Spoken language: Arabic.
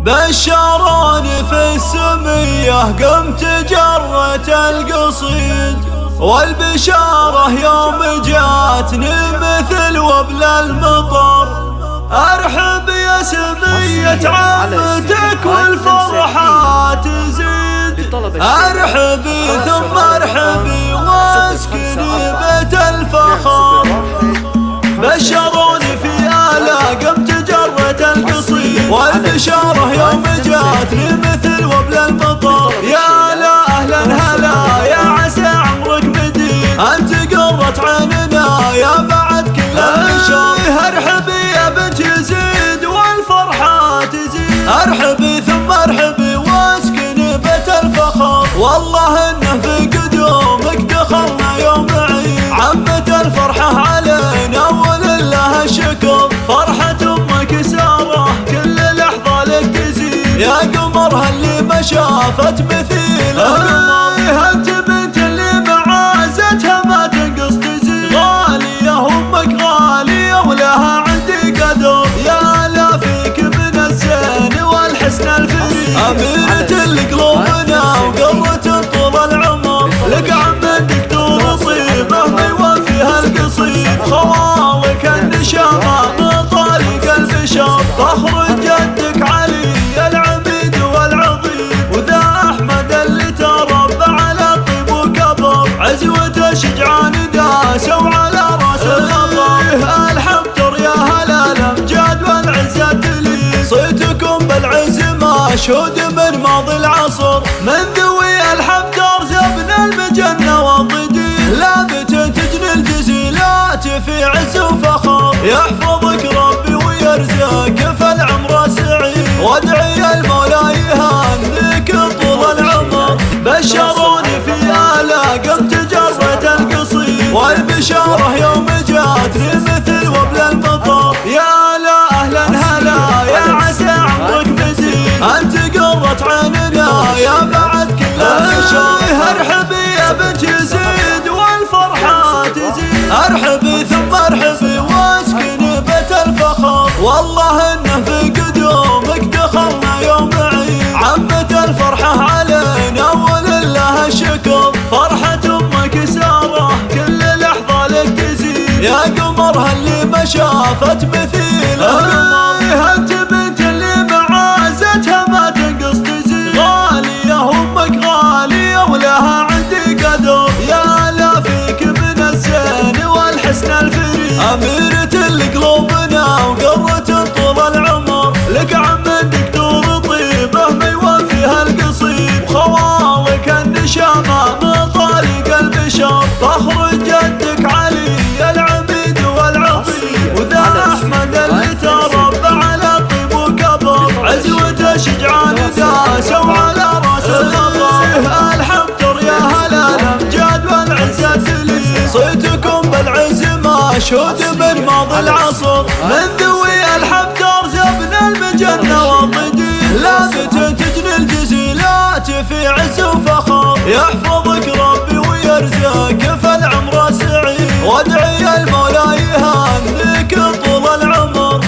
بشروني في السمية قمت جرت القصيد، والبشارة يوم جاتني مثل وبل المطر. ارحب يا سمية عمتك والفرحة تزيد، ارحبي ثم ارحبي واسكني بيت الفخر. بشروني في آلا قمت جرت القصيد، والبشارة يوم جاتني مثل وبل المطر. يا لا أهلا هلا يا عسى عمرك مديد، أنت قرة عيننا يا بعد كل البشر. ارحبي يا بنت يزيد والفرحة تزيد، ارحبي ثم ارحبي واسكني بيت الفخر. والله إنه في قدومك دخلنا يوم عيد، عمة الفرحة علينا ولله الشكر. فرحة أمك سارة كل لحظة لك تزيد، يا قمرها اللي ما شافت مثيله. أنت بنت اللي معازتها ما تنقص تزيد، غالية أمك غالية ولها عندي قدر. يا لا فيك من الزين والحسن الفريد، أميرة لقلوبنا وقرة طول العمر. لك عم دكتور طيبة ما يوفيها القصيد، خوالك النشامة من طريق البشر. فخر جدك علي العميد والعظيم، وذا أحمد اللي تربى على الطيب وكبر. عزوة شجعان داسوا على راس الخطر، الحمتر يا هلا الأمجاد والعزة لي. صيتكم بالعز مشهود من ماضي العصر، من ذوي الحمتر زبن المجنة والضدين. لابت تجني الجزيلات في عز وفخر، يحفظك ربي ويرزقك في العمر سعيد. وادعي المولى يهنيك طول العمر. بشروني في آلا قمت جرت القصيد، والبشارة يوم جاتني مثل وبل المطر. يا لا أهلا هلا يا عسى عمرك مزيد، أنت قرة عيننا يا بعد كل البشر. ارحبي يا بنت يزيد والفرحة تزيد، ارحبي ثم ارحبي واسكني بيت الفخر. والله إنه في قدومك دخلنا يوم عيد، عمة الفرحة علينا ولله الشكر. فرحة أمك سارة كل لحظة لك تزيد، يا قمرها اللي ما شافت مثيله. أنت بنت اللي معازتها ما تنقص تزيد، غالية أمك غالية ولها عندي قدر. يا لا فيك من الزين والحسن الفريد، أميرة لقلوبنا وقرة طول العمر. لك عم دكتور طيبة ما يوفيها القصيد، خوالك النشامة من طريق البشر. فخر جدك علي العميد والعظيم، وذا أحمد اللي تربى على الطيب وكبر. عزوة شجعان داسوا على راس الخطر، الحمتر يا هلا الأمجاد والعزة لي. صيتكم بالعز مشهود من ماضي العصر، من ذوي الحمتر زبن المجنة والضدين. لابت تجني الجزيلات في عز وفخر، يحفظك ربي ويرزقك في العمر سعيد. وادعي المولى يهنيك طول العمر.